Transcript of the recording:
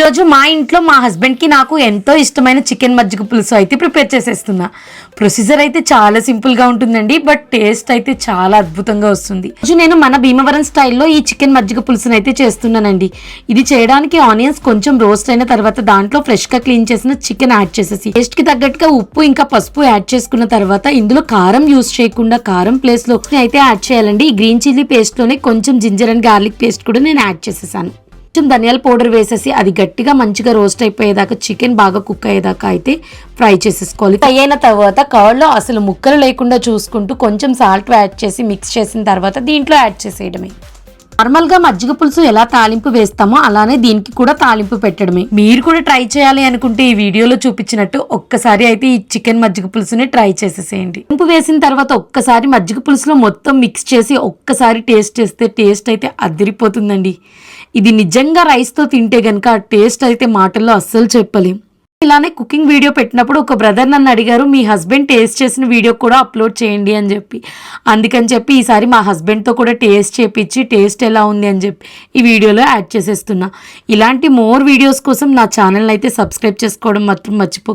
ఈరోజు మా ఇంట్లో మా హస్బెండ్కి నాకు ఎంతో ఇష్టమైన చికెన్ మజ్జిగ పులుసు అయితే ప్రిపేర్ చేసేస్తున్నా. ప్రొసీజర్ అయితే చాలా సింపుల్గా ఉంటుందండి, బట్ టేస్ట్ అయితే చాలా అద్భుతంగా వస్తుంది. రోజు నేను మన భీమవరం స్టైల్లో ఈ చికెన్ మజ్జిగ పులుసును అయితే చేస్తున్నానండి. ఇది చేయడానికి ఆనియన్స్ కొంచెం రోస్ట్ అయిన తర్వాత దాంట్లో ఫ్రెష్గా క్లీన్ చేసిన చికెన్ యాడ్ చేసేసి టేస్ట్కి తగ్గట్టుగా ఉప్పు ఇంకా పసుపు యాడ్ చేసుకున్న తర్వాత ఇందులో కారం యూస్ చేయకుండా కారం ప్లేస్లో అయితే యాడ్ చేయాలండి. ఈ గ్రీన్ చిల్లీ పేస్ట్లోనే కొంచెం జింజర్ అండ్ గార్లిక్ పేస్ట్ కూడా నేను యాడ్ చేసేసాను. కొంచెం ధనియాల పౌడర్ వేసేసి అది గట్టిగా మంచిగా రోస్ట్ అయిపోయేదాకా చికెన్ బాగా కుక్ అయ్యేదాకా అయితే ఫ్రై చేసేసుకోవాలి. ఫ్రై అయిన తర్వాత కర్డ్లో అసలు ముక్కలు లేకుండా చూసుకుంటూ కొంచెం సాల్ట్ యాడ్ చేసి మిక్స్ చేసిన తర్వాత దీంట్లో యాడ్ చేసేయడమే. నార్మల్గా మజ్జిగ పులుసు ఎలా తాలింపు వేస్తామో అలానే దీనికి కూడా తాలింపు పెట్టడమే. మీరు కూడా ట్రై చేయాలి అనుకుంటే ఈ వీడియోలో చూపించినట్టు ఒక్కసారి అయితే ఈ చికెన్ మజ్జిగ పులుసుని ట్రై చేసేసేయండి. తాలింపు వేసిన తర్వాత ఒక్కసారి మజ్జిగ పులుసులో మొత్తం మిక్స్ చేసి ఒక్కసారి టేస్ట్ చేస్తే టేస్ట్ అయితే అదిరిపోతుందండి. ఇది నిజంగా రైస్తో తింటే కనుక ఆ టేస్ట్ అయితే మాటల్లో అస్సలు చెప్పలేం. ఇలానే కుకింగ్ వీడియో పెట్టినప్పుడు ఒక బ్రదర్ నన్ను అడిగారు, మీ హస్బెండ్ టేస్ట్ చేసిన వీడియో కూడా అప్లోడ్ చేయండి అని చెప్పి. అందుకని చెప్పి ఈసారి మా హస్బెండ్తో కూడా టేస్ట్ చేపించి టేస్ట్ ఎలా ఉంది అని చెప్పి ఈ వీడియోలో యాడ్ చేసేస్తున్నా. ఇలాంటి మోర్ వీడియోస్ కోసం నా ఛానల్ అయితే సబ్స్క్రైబ్ చేసుకోవడం మాత్రం మర్చిపో.